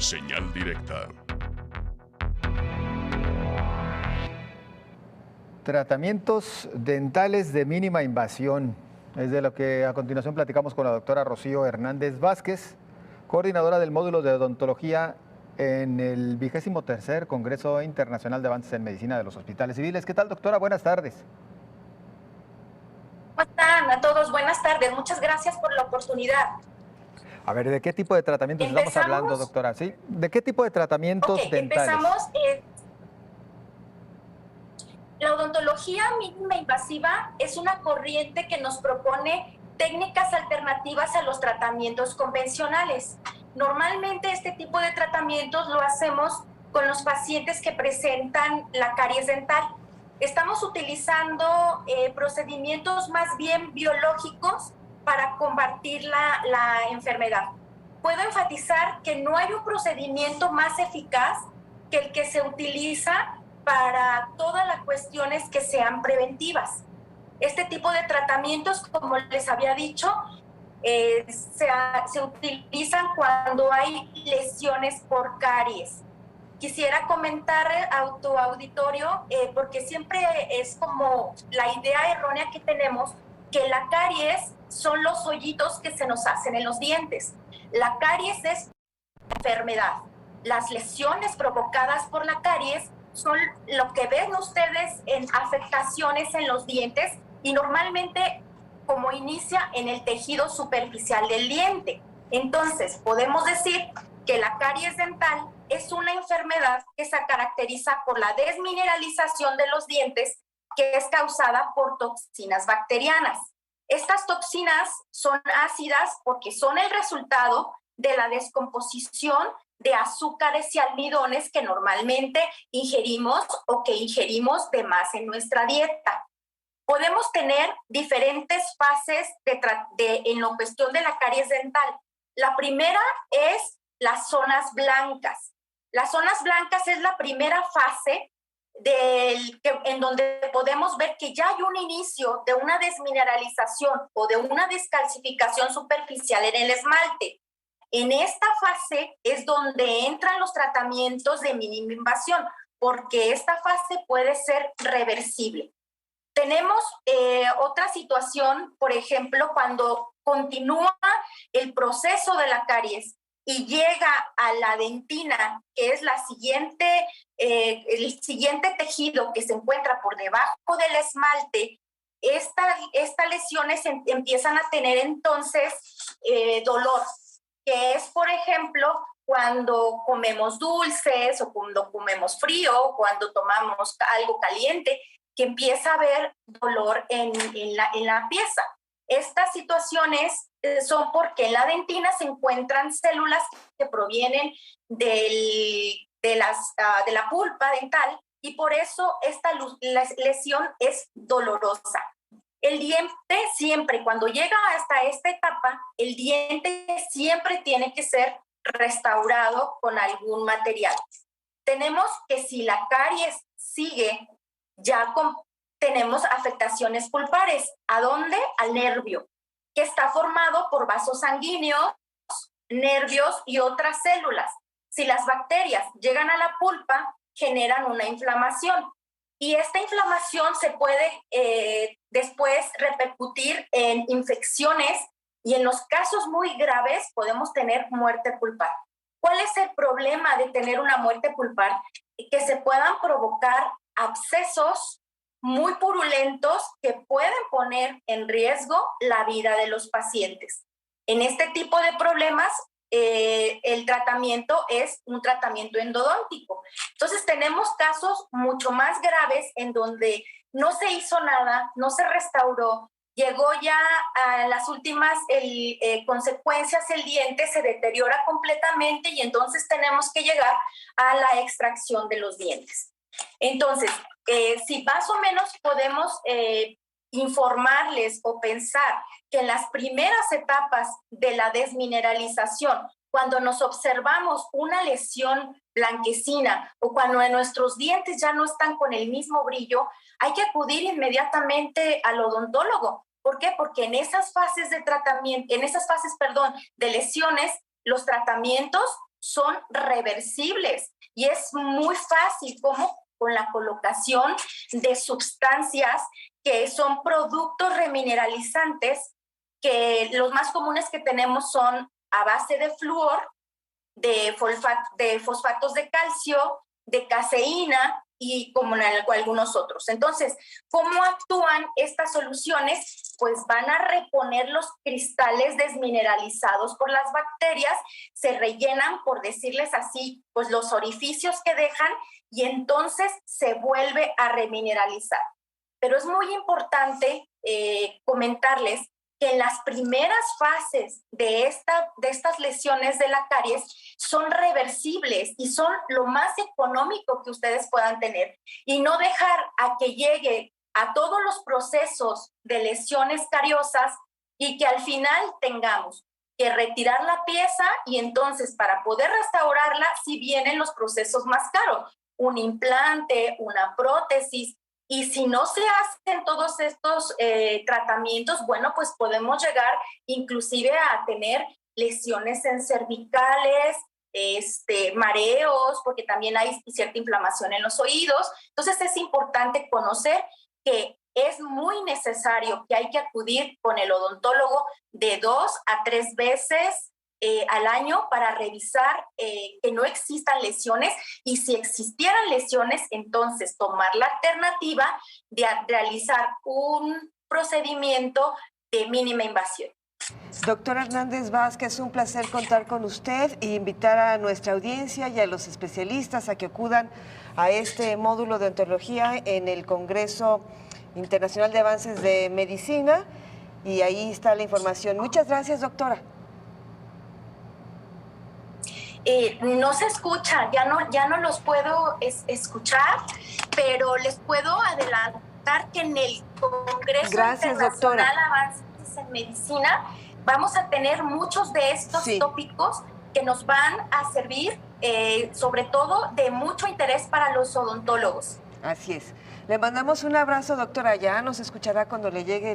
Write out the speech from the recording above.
Señal directa. Tratamientos dentales de mínima invasión. Es de lo que a continuación platicamos con la doctora Rocío Hernández Vázquez, coordinadora del módulo de odontología en el 23º Congreso Internacional de Avances en Medicina de los Hospitales Civiles. ¿Qué tal, doctora? Buenas tardes. ¿Cómo están a todos? Buenas tardes. Muchas gracias por la oportunidad. A ver, ¿de qué tipo de tratamientos estamos hablando, doctora? ¿Sí? ¿De qué tipo de tratamientos dentales? Empezamos. La odontología mínima invasiva es una corriente que nos propone técnicas alternativas a los tratamientos convencionales. Normalmente este tipo de tratamientos lo hacemos con los pacientes que presentan la caries dental. Estamos utilizando procedimientos más bien biológicos para combatir la enfermedad. Puedo enfatizar que no hay un procedimiento más eficaz que el que se utiliza para todas las cuestiones que sean preventivas. Este tipo de tratamientos, como les había dicho, se utilizan cuando hay lesiones por caries. Quisiera comentar a tu auditorio, porque siempre es como la idea errónea que tenemos, que la caries son los hoyitos que se nos hacen en los dientes. La caries es enfermedad. Las lesiones provocadas por la caries son lo que ven ustedes en afectaciones en los dientes y normalmente como inicia en el tejido superficial del diente. Entonces, podemos decir que la caries dental es una enfermedad que se caracteriza por la desmineralización de los dientes que es causada por toxinas bacterianas. Estas toxinas son ácidas porque son el resultado de la descomposición de azúcares y almidones que normalmente ingerimos o que ingerimos de más en nuestra dieta. Podemos tener diferentes fases en la cuestión de la caries dental. La primera es las zonas blancas. Las zonas blancas es la primera fase en donde podemos ver que ya hay un inicio de una desmineralización o de una descalcificación superficial en el esmalte. En esta fase es donde entran los tratamientos de mínima invasión, porque esta fase puede ser reversible. Tenemos otra situación, por ejemplo, cuando continúa el proceso de la caries y llega a la dentina, que es el siguiente tejido que se encuentra por debajo del esmalte. Estas lesiones empiezan a tener entonces dolor, que es, por ejemplo, cuando comemos dulces o cuando comemos frío, o cuando tomamos algo caliente, que empieza a haber dolor en la pieza. Estas situaciones son porque en la dentina se encuentran células que provienen de la pulpa dental y por eso esta lesión es dolorosa. El diente siempre, cuando llega hasta esta etapa, el diente siempre tiene que ser restaurado con algún material. Tenemos que si la caries sigue, tenemos afectaciones pulpares. ¿A dónde? Al nervio, que está formado por vasos sanguíneos, nervios y otras células. Si las bacterias llegan a la pulpa, generan una inflamación. Y esta inflamación se puede después repercutir en infecciones y en los casos muy graves podemos tener muerte pulpar. ¿Cuál es el problema de tener una muerte pulpar? Que se puedan provocar abscesos muy purulentos que pueden poner en riesgo la vida de los pacientes. En este tipo de problemas, el tratamiento es un tratamiento endodóntico. Entonces tenemos casos mucho más graves en donde no se hizo nada, no se restauró, llegó ya a las últimas consecuencias, el diente se deteriora completamente y entonces tenemos que llegar a la extracción de los dientes. Entonces, si más o menos podemos informarles o pensar que en las primeras etapas de la desmineralización, cuando nos observamos una lesión blanquecina o cuando nuestros dientes ya no están con el mismo brillo, hay que acudir inmediatamente al odontólogo. ¿Por qué? Porque en esas fases de tratamiento, de lesiones, los tratamientos son reversibles y es muy fácil como con la colocación de sustancias que son productos remineralizantes, que los más comunes que tenemos son a base de flúor, de fosfatos de calcio, de caseína y como en algunos otros. Entonces, ¿cómo actúan estas soluciones? Pues van a reponer los cristales desmineralizados por las bacterias, se rellenan, por decirles así, pues los orificios que dejan y entonces se vuelve a remineralizar. Pero es muy importante comentarles que en las primeras fases de estas lesiones de la caries son reversibles y son lo más económico que ustedes puedan tener. Y no dejar a que llegue a todos los procesos de lesiones cariosas y que al final tengamos que retirar la pieza y entonces para poder restaurarla sí vienen los procesos más caros, un implante, una prótesis. Y si no se hacen todos estos tratamientos, bueno, pues podemos llegar inclusive a tener lesiones en cervicales, mareos, porque también hay cierta inflamación en los oídos. Entonces es importante conocer que es muy necesario que hay que acudir con el odontólogo de 2 a 3 veces al año para revisar que no existan lesiones y si existieran lesiones, entonces tomar la alternativa de realizar un procedimiento de mínima invasión. Doctora Hernández Vázquez, un placer contar con usted e invitar a nuestra audiencia y a los especialistas a que acudan a este módulo de odontología en el Congreso Internacional de Avances de Medicina y ahí está la información. Muchas gracias, doctora. No se escucha, ya no los puedo escuchar, pero les puedo adelantar que en el Congreso Internacional de Avances en Medicina vamos a tener muchos de estos tópicos que nos van a servir, sobre todo de mucho interés para los odontólogos. Así es. Le mandamos un abrazo, doctora. Ya nos escuchará cuando le llegue